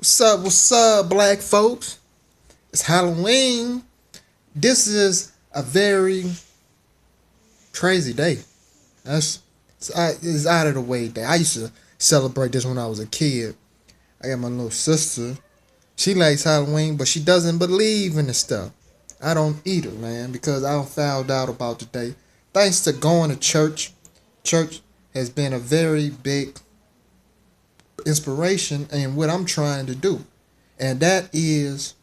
What's up, black folks? It's Halloween. This is a very crazy day. It's out of the way day. I used to celebrate this when I was a kid. I got my little sister. She likes Halloween, but she doesn't believe in the stuff. I don't either, man, because I found out about the day. Thanks to going to church. Church has been a very big inspiration in what I'm trying to do. And that is,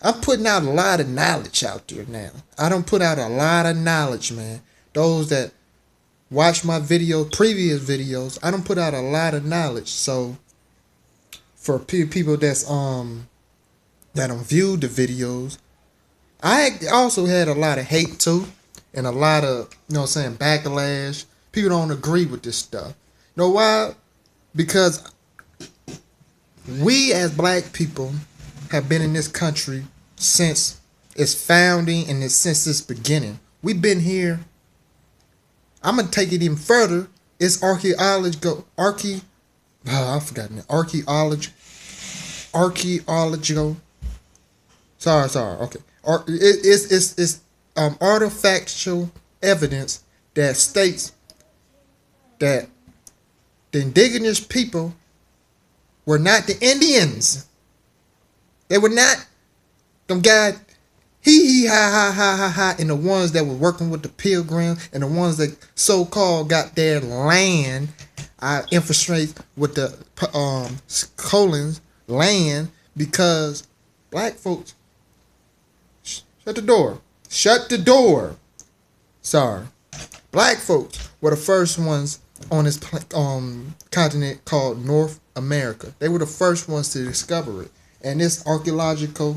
I'm putting out a lot of knowledge out there now. I don't put out a lot of knowledge, man. Those that watch my previous videos, I don't put out a lot of knowledge. So for people that don't view the videos, I also had a lot of hate too, and a lot of, backlash. People don't agree with this stuff. You know why? Because we as black people have been in this country since its founding and since its beginning. We've been here. I'm gonna take it even further. It's archaeological. Sorry. Okay. It's artifactual evidence that states that the indigenous people were not the Indians. They were not them guys hee ha, and the ones that were working with the pilgrims and the ones that so-called got their land. I emphasize with the colons land, because black folks shut the door. Sorry. Black folks were the first ones on this continent called North America. They were the first ones to discover it. And there's archaeological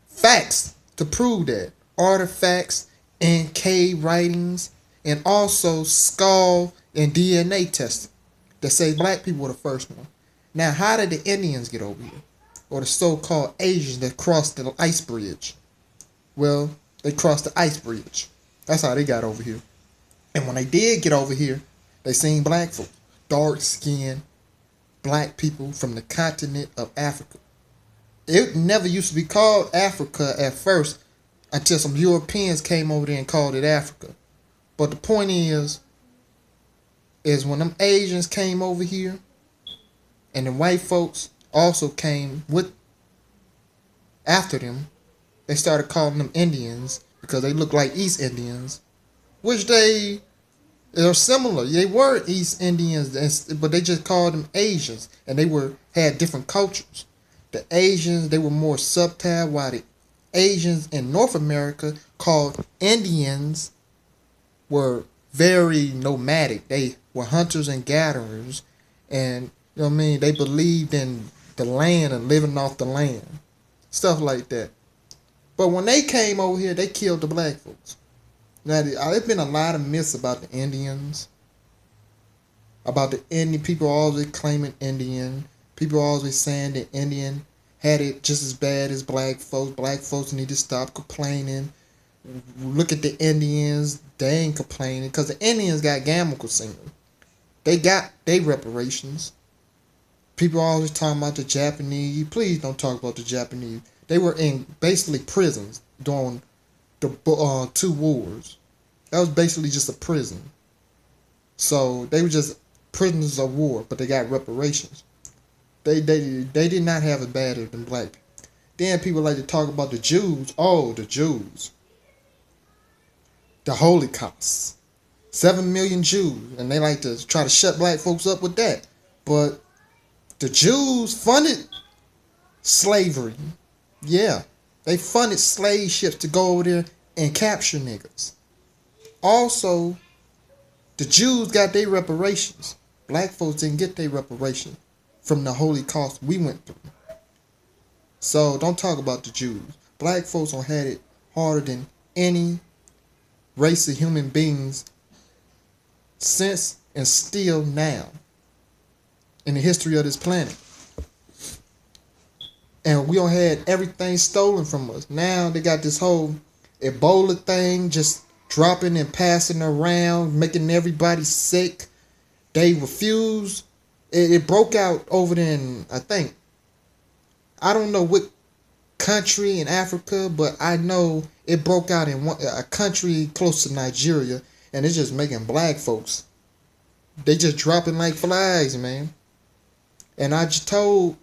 facts to prove that. Artifacts and cave writings, and also skull and DNA testing that say black people were the first one. Now, how did the Indians get over here? Or the so-called Asians that crossed the ice bridge? Well, they crossed the ice bridge. That's how they got over here. And when they did get over here, they seen black folk, dark-skinned black people from the continent of Africa. It never used to be called Africa at first until some Europeans came over there and called it Africa. But the point is when them Asians came over here and the white folks also came after them, they started calling them Indians because they look like East Indians, which they are similar. They were East Indians, but they just called them Asians, and they had different cultures. The Asians, they were more subtle, while the Asians in North America, called Indians, were very nomadic. They were hunters and gatherers, and they believed in the land and living off the land, stuff like that. But when they came over here, they killed the black folks. Now, there's been a lot of myths about the Indians. About the Indian, people always claiming Indian. People always saying the Indian had it just as bad as black folks. Black folks need to stop complaining. Look at the Indians, they ain't complaining because the Indians got gamble casino. They got their reparations. People always talking about the Japanese. Please don't talk about the Japanese. They were in basically prisons during the 2 wars. That was basically just a prison. So they were just prisoners of war, but they got reparations. They did not have it better than black people. Then people like to talk about the Jews. Oh, the Jews. The Holocaust. 7 million Jews. And they like to try to shut black folks up with that. But the Jews funded slavery. Yeah. They funded slave ships to go over there and capture niggas. Also, the Jews got their reparations. Black folks didn't get their reparations from the Holocaust we went through. So don't talk about the Jews. Black folks don't had it harder than any race of human beings since and still now in the history of this planet. And we all had everything stolen from us. Now they got this whole Elbola thing just dropping and passing around, making everybody sick. They refuse. It broke out over there in, I think, I don't know what country in Africa, but I know it broke out in a country close to Nigeria, and it's just making black folks. They just dropping like flies, man. And I just told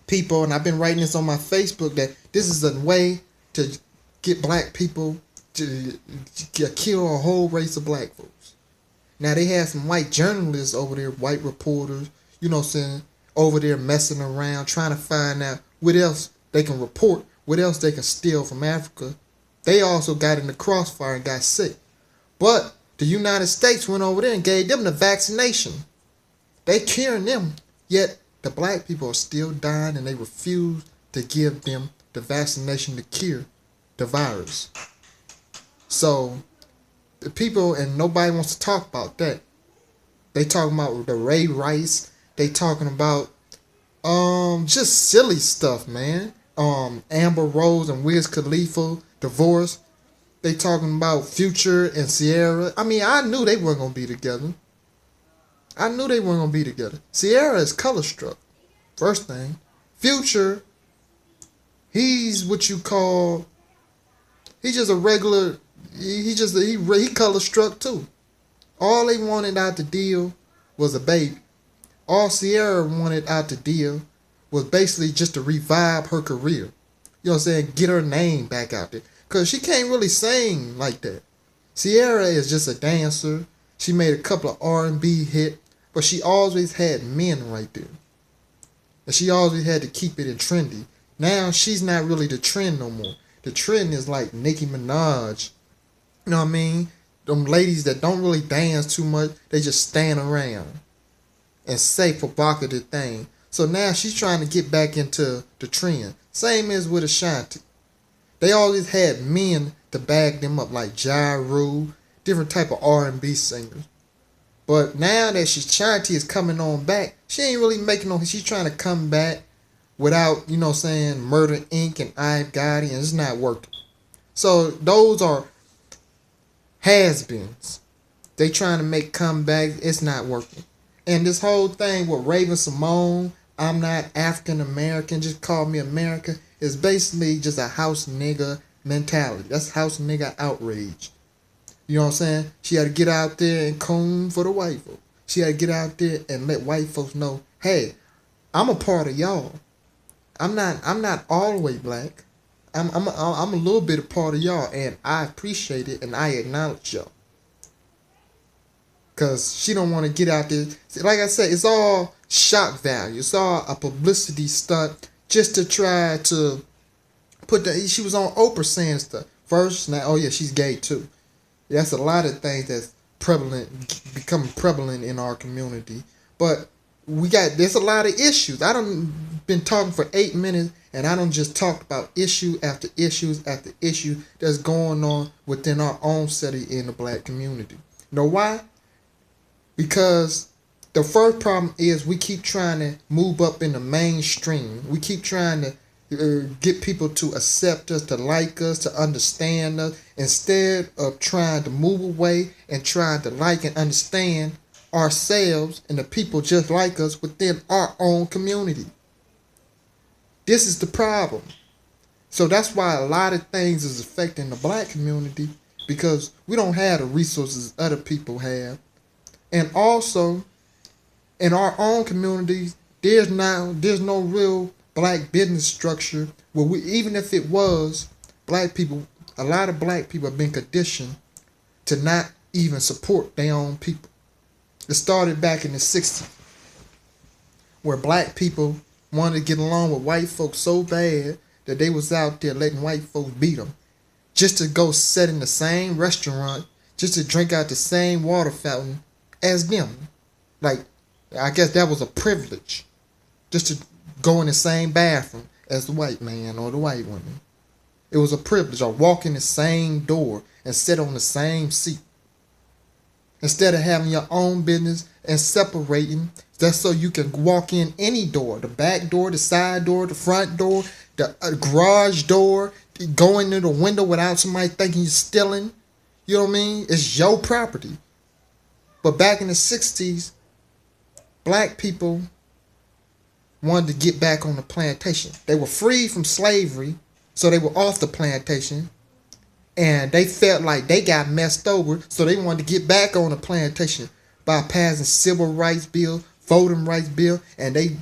people, and I've been writing this on my Facebook, that this is a way to get black people to kill a whole race of black folks. Now they have some white journalists over there, white reporters, you know what I'm saying, over there messing around, trying to find out what else they can report, what else they can steal from Africa. They also got in the crossfire and got sick. But the United States went over there and gave them the vaccination. They curing them, yet the black people are still dying, and they refuse to give them the vaccination to cure the virus. So the people, and nobody wants to talk about that. They talking about the Ray Rice. They talking about just silly stuff, man. Amber Rose and Wiz Khalifa divorce. They talking about Future and Sierra. I mean, I knew they weren't gonna be together. Sierra is color struck. First thing. Future, he's what you call, he's just a regular, he color struck too. All they wanted out the deal was a baby. All Sierra wanted out the deal was basically just to revive her career. You know what I'm saying? Get her name back out there. Because she can't really sing like that. Sierra is just a dancer. She made a couple of R&B hits, but she always had men right there. And she always had to keep it in trendy. Now she's not really the trend no more. The trend is like Nicki Minaj. You know what I mean? Them ladies that don't really dance too much, they just stand around and say provocative thing. So now she's trying to get back into the trend. Same as with Ashanti. They always had men to back them up, like Ja Rule, different type of R&B singers. But now that Ashanti is coming on back, she ain't really making no. She's trying to come back without, you know what I'm saying, Murder Inc. and I Got It, and it's not working. So those are has-beens. They trying to make comebacks. It's not working. And this whole thing with Raven Simone, I'm not African American, just call me America, is basically just a house nigga mentality. That's house nigga outrage. You know what I'm saying? She had to get out there and coon for the white folks. She had to get out there and let white folks know, hey, I'm a part of y'all. I'm not all the way black. I'm a little bit a part of y'all, and I appreciate it and I acknowledge y'all. Cause she don't want to get out there. Like I said, it's all shock value. It's all a publicity stunt just to try to put the. She was on Oprah saying stuff first. Now, oh yeah, she's gay too. That's a lot of things that's becoming prevalent in our community. But there's a lot of issues. I done been talking for 8 minutes, and I done just talked about issue after issues after issue that's going on within our own city in the black community. You know why? Because the first problem is we keep trying to move up in the mainstream. We keep trying to get people to accept us, to like us, to understand us, instead of trying to move away and trying to like and understand ourselves and the people just like us within our own community. This is the problem. So that's why a lot of things is affecting the black community, because we don't have the resources other people have. And also, in our own communities, there's no real black business structure where we, even if it was, a lot of black people have been conditioned to not even support their own people. It started back in the 60s, where black people wanted to get along with white folks so bad that they was out there letting white folks beat them just to go sit in the same restaurant, just to drink out the same water fountain as them. Like, I guess that was a privilege, just to go in the same bathroom as the white man or the white woman. It was a privilege, or walk in the same door and sit on the same seat. Instead of having your own business and separating, that's so you can walk in any door, the back door, the side door, the front door, the garage door, go into the window without somebody thinking you're stealing. You know what I mean? It's your property. But back in the 60s, black people wanted to get back on the plantation. They were free from slavery, so they were off the plantation. And they felt like they got messed over, so they wanted to get back on the plantation by passing civil rights bill, voting rights bill, and they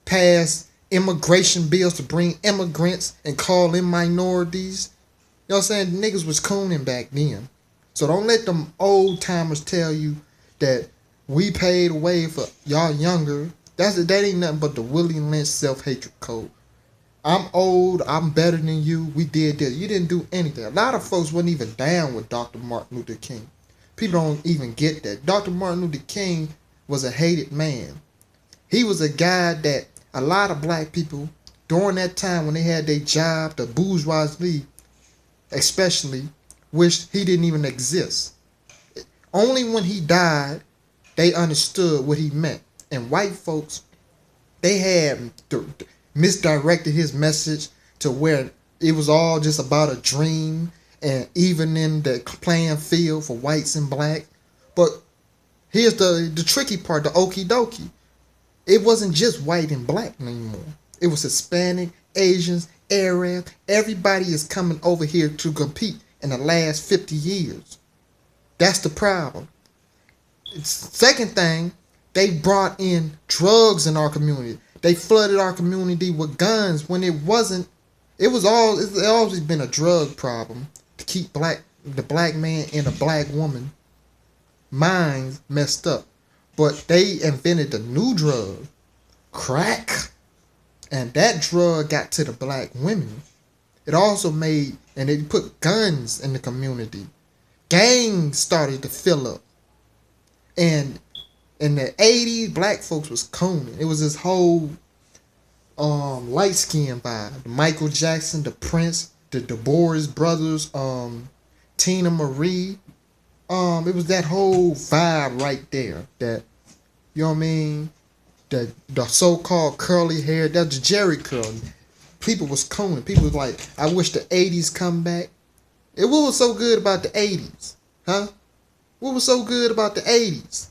passed immigration bills to bring immigrants and call them minorities. You know what I'm saying? Niggas was cooning back then. So don't let them old timers tell you that we paid away for y'all younger. That ain't nothing but the Willie Lynch self-hatred code. I'm old, I'm better than you, we did this. You didn't do anything. A lot of folks wasn't even down with Dr. Martin Luther King. People don't even get that. Dr. Martin Luther King was a hated man. He was a guy that a lot of black people, during that time when they had their job, the bourgeoisie especially, wished he didn't even exist. Only when he died, they understood what he meant. And white folks, they had misdirected his message to where it was all just about a dream and even in the playing field for whites and black. But here's the tricky part, the okie dokie. It wasn't just white and black anymore. It was Hispanic, Asians, Arab. Everybody is coming over here to compete in the last 50 years. That's the problem. Second thing, they brought in drugs in our community. They flooded our community with guns when it wasn't. It's always been a drug problem to keep the black man and the black woman minds messed up. But they invented a new drug, crack, and that drug got to the black women. It also made, and they put guns in the community. Gangs started to fill up. And in the 80s, black folks was cooning. It was this whole light skin vibe. Michael Jackson, the Prince, the Boris brothers, Tina Marie. It was that whole vibe right there. That, you know what I mean? The so-called curly hair, that's the Jerry curl. People was cooning. People was like, I wish the 80s come back. What was so good about the 80s? Huh? What was so good about the 80s?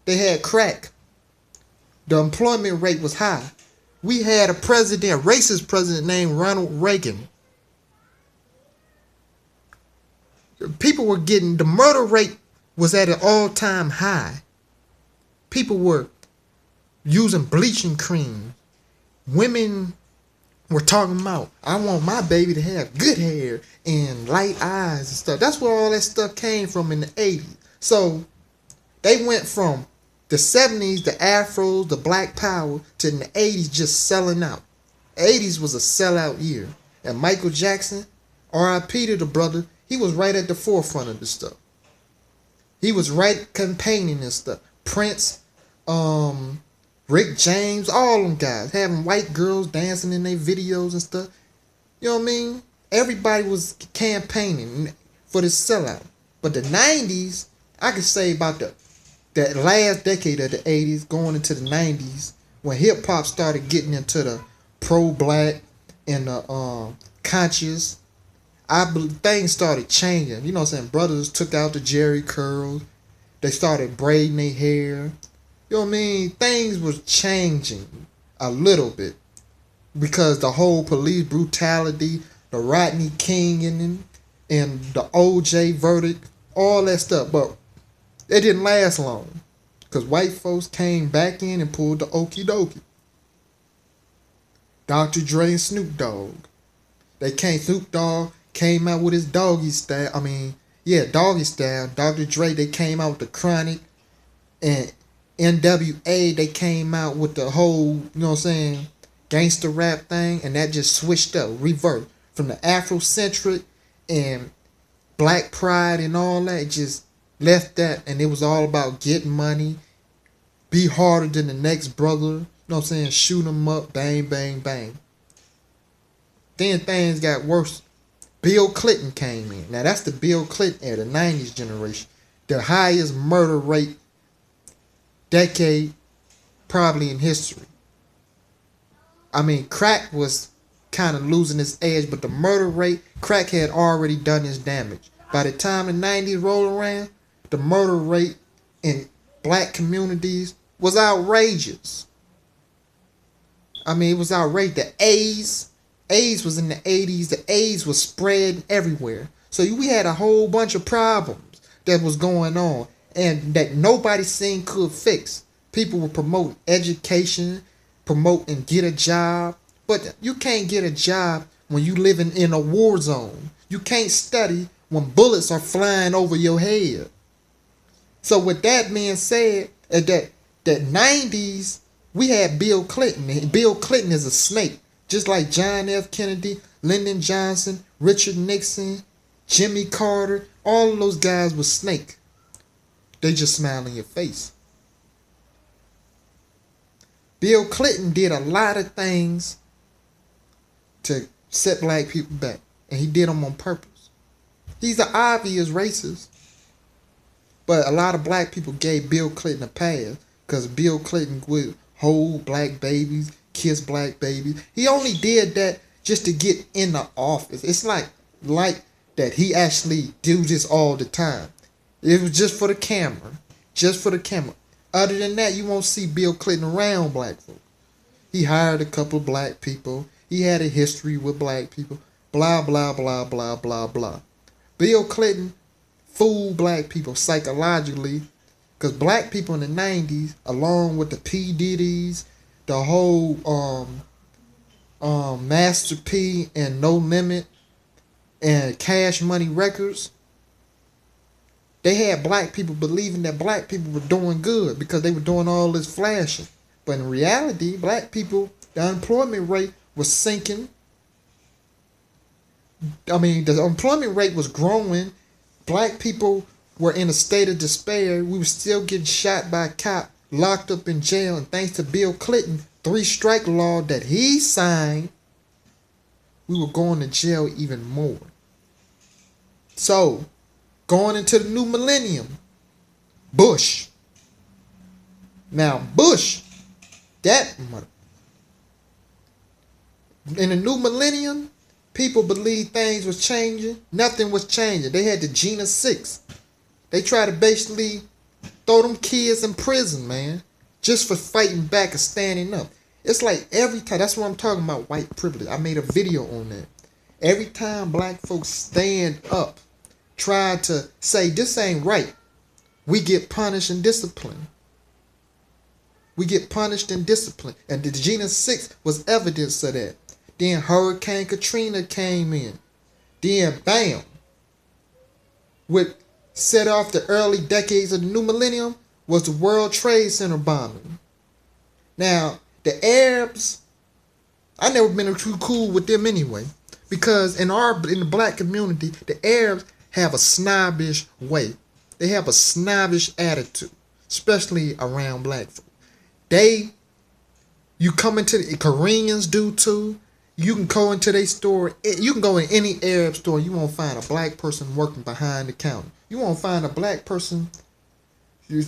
They had crack. The employment rate was high. We had a racist president named Ronald Reagan. People were the murder rate was at an all-time high. People were using bleaching cream. Women were talking about, I want my baby to have good hair and light eyes and stuff. That's where all that stuff came from in the 80s. So they went from the 70s, the afros, the black power, to the 80s just selling out. 80s was a sellout year. And Michael Jackson, R.I.P. to the brother, he was right at the forefront of this stuff. He was right campaigning this stuff. Prince, Rick James, all them guys, having white girls dancing in their videos and stuff. You know what I mean? Everybody was campaigning for this sellout. But the 90s, I could say about that last decade of the 80s going into the 90s, when hip-hop started getting into the pro-black and the conscious, things started changing. You know what I'm saying? Brothers took out the Jerry curls. They started braiding their hair. You know what I mean? Things was changing a little bit because the whole police brutality, the Rodney King and the OJ verdict, all that stuff. But it didn't last long because white folks came back in and pulled the okie dokie. Dr. Dre and Snoop Dogg. Snoop Dogg came out with his doggy style. Doggy style. Dr. Dre, they came out with the Chronic. And NWA, they came out with the whole, you know what I'm saying, gangster rap thing. And that just switched up, reversed. From the Afrocentric and Black Pride and all that, just left that. And it was all about getting money, be harder than the next brother. You know what I'm saying? Shoot them up, bang, bang, bang. Then things got worse. Bill Clinton came in. Now that's the Bill Clinton era, the 90s generation. The highest murder rate decade probably in history. Crack was kind of losing its edge, but the murder rate, crack had already done its damage. By the time the 90s rolled around, the murder rate in black communities was outrageous. I mean, it was outrageous. AIDS was in the 80s. The AIDS was spread everywhere. So we had a whole bunch of problems that was going on and that nobody seen could fix. People were promoting education, promoting get a job. But you can't get a job when you living in a war zone. You can't study when bullets are flying over your head. So with that being said, at that 90s, we had Bill Clinton. And Bill Clinton is a snake. Just like John F. Kennedy, Lyndon Johnson, Richard Nixon, Jimmy Carter. All of those guys were snake. They just smile in your face. Bill Clinton did a lot of things to set black people back. And he did them on purpose. He's an obvious racist. But a lot of black people gave Bill Clinton a pass. Because Bill Clinton would hold black babies, kiss black babies. He only did that just to get in the office. It's like that he actually do this all the time. It was just for the camera. Just for the camera. Other than that, you won't see Bill Clinton around black folks. He hired a couple of black people. He had a history with black people. Blah, blah, blah, blah, blah, blah. Bill Clinton fooled black people psychologically. Because black people in the 90s, along with the P. Diddy's, the whole Master P and No Limit and Cash Money Records, they had black people believing that black people were doing good because they were doing all this flashing. But in reality, black people, the unemployment rate was sinking. I mean, the unemployment rate was growing. Black people were in a state of despair. We were still getting shot by a cop, locked up in jail, and thanks to Bill Clinton, 3-strike law that he signed, we were going to jail even more. So, going into the new millennium, Bush. Now, Bush, in the new millennium, people believed things was changing. Nothing was changing. They had the Gina 6. They try to basically throw them kids in prison, man, just for fighting back and standing up. It's like every time, that's what I'm talking about, white privilege. I made a video on that. Every time black folks stand up, try to say, this ain't right, we get punished and disciplined. We get punished and disciplined. And the Gina 6 was evidence of that. Then Hurricane Katrina came in. Then, bam, with set off the early decades of the new millennium was the World Trade Center bombing. Now, the Arabs, I never been too cool with them anyway, because in the black community, the Arabs have a snobbish way. They have a snobbish attitude, especially around black folk. You come into the Koreans do too. You can go into their store. You can go in any Arab store. You won't find a black person working behind the counter. You won't find a black person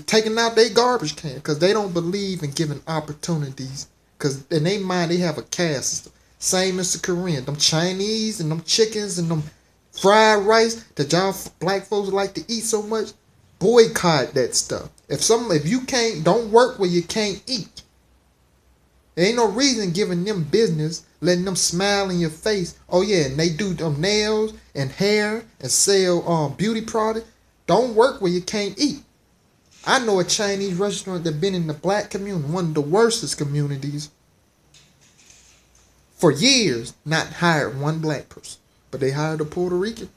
taking out their garbage can because they don't believe in giving opportunities. Because in their mind, they have a caste system. Same as the Korean. Them Chinese and them chickens and them fried rice that y'all black folks like to eat so much. Boycott that stuff. If you can't, don't work where you can't eat. There ain't no reason giving them business, letting them smile in your face. Oh yeah, and they do them nails and hair and sell beauty products. Don't work where you can't eat. I know a Chinese restaurant that been in the black community, one of the worstest communities, for years, not hired one black person, but they hired a Puerto Rican.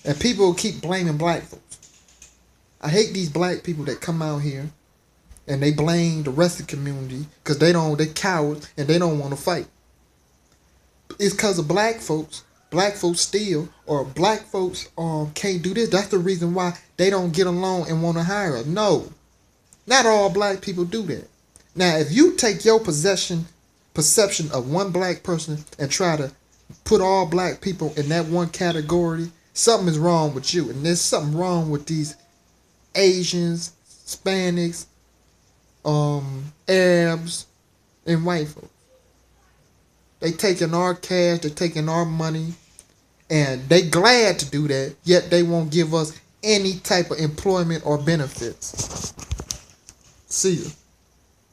And people keep blaming black folks. I hate these black people that come out here and they blame the rest of the community because they cowards and they don't want to fight. It's because of black folks. Black folks steal, or black folks can't do this. That's the reason why they don't get along and want to hire us. No, not all black people do that. Now, if you take your perception of one black person and try to put all black people in that one category, something is wrong with you. And there's something wrong with these Asians, Hispanics, Arabs, and white folks. They taking our cash, they taking our money, and they glad to do that, yet they won't give us any type of employment or benefits. See ya.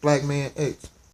Black Man X.